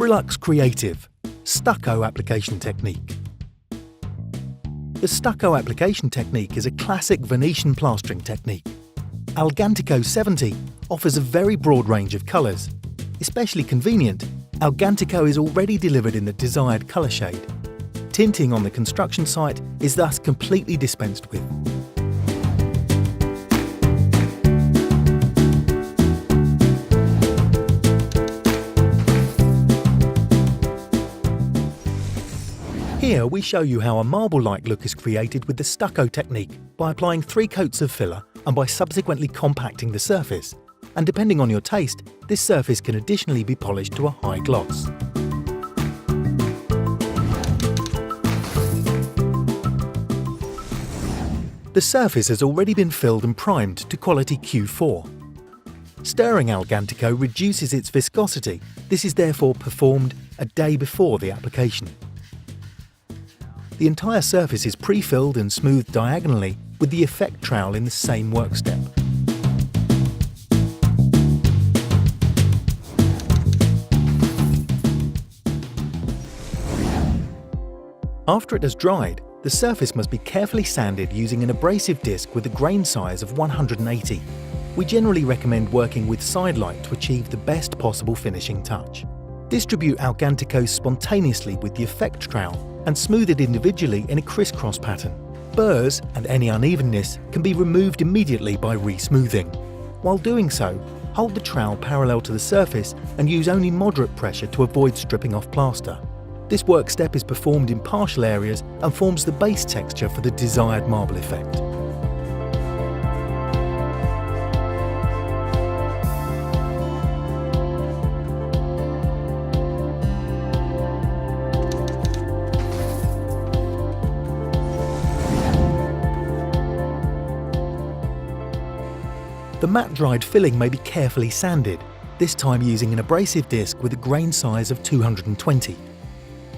Brillux Creativ Stucco application technique. The stucco application technique is a classic Venetian plastering technique. Algantico 70 offers a very broad range of colours. Especially convenient, Algantico is already delivered in the desired colour shade. Tinting on the construction site is thus completely dispensed with. Here we show you how a marble-like look is created with the stucco technique by applying 3 coats of filler and by subsequently compacting the surface. And depending on your taste, this surface can additionally be polished to a high gloss. The surface has already been filled and primed to quality Q4. Stirring Algantico reduces its viscosity. This is therefore performed a day before the application. The entire surface is pre-filled and smoothed diagonally with the effect trowel in the same work step. After it has dried, the surface must be carefully sanded using an abrasive disc with a grain size of 180. We generally recommend working with side light to achieve the best possible finishing touch. Distribute Algantico spontaneously with the effect trowel and smooth it individually in a crisscross pattern. Burrs and any unevenness can be removed immediately by re-smoothing. While doing so, hold the trowel parallel to the surface and use only moderate pressure to avoid stripping off plaster. This work step is performed in partial areas and forms the base texture for the desired marble effect. The matte-dried filling may be carefully sanded, this time using an abrasive disc with a grain size of 220.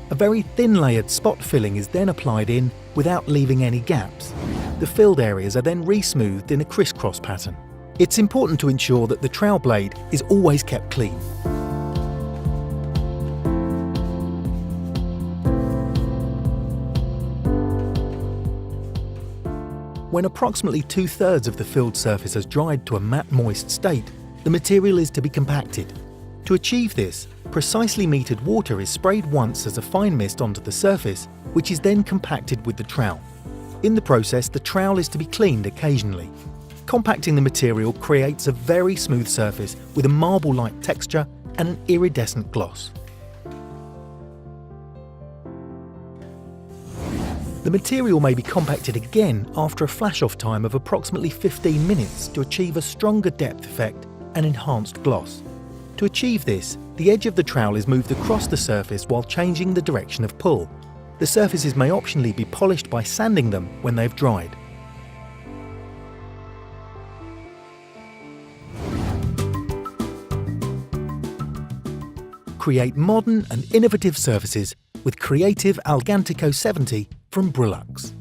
A very thin layered spot filling is then applied in without leaving any gaps. The filled areas are then re-smoothed in a crisscross pattern. It's important to ensure that the trowel blade is always kept clean. When approximately 2/3 of the filled surface has dried to a matte moist state, the material is to be compacted. To achieve this, precisely metered water is sprayed once as a fine mist onto the surface, which is then compacted with the trowel. In the process, the trowel is to be cleaned occasionally. Compacting the material creates a very smooth surface with a marble-like texture and an iridescent gloss. The material may be compacted again after a flash-off time of approximately 15 minutes to achieve a stronger depth effect and enhanced gloss. To achieve this, the edge of the trowel is moved across the surface while changing the direction of pull. The surfaces may optionally be polished by sanding them when they've dried. Create modern and innovative surfaces with Creativ Algantico 70 from Brillux.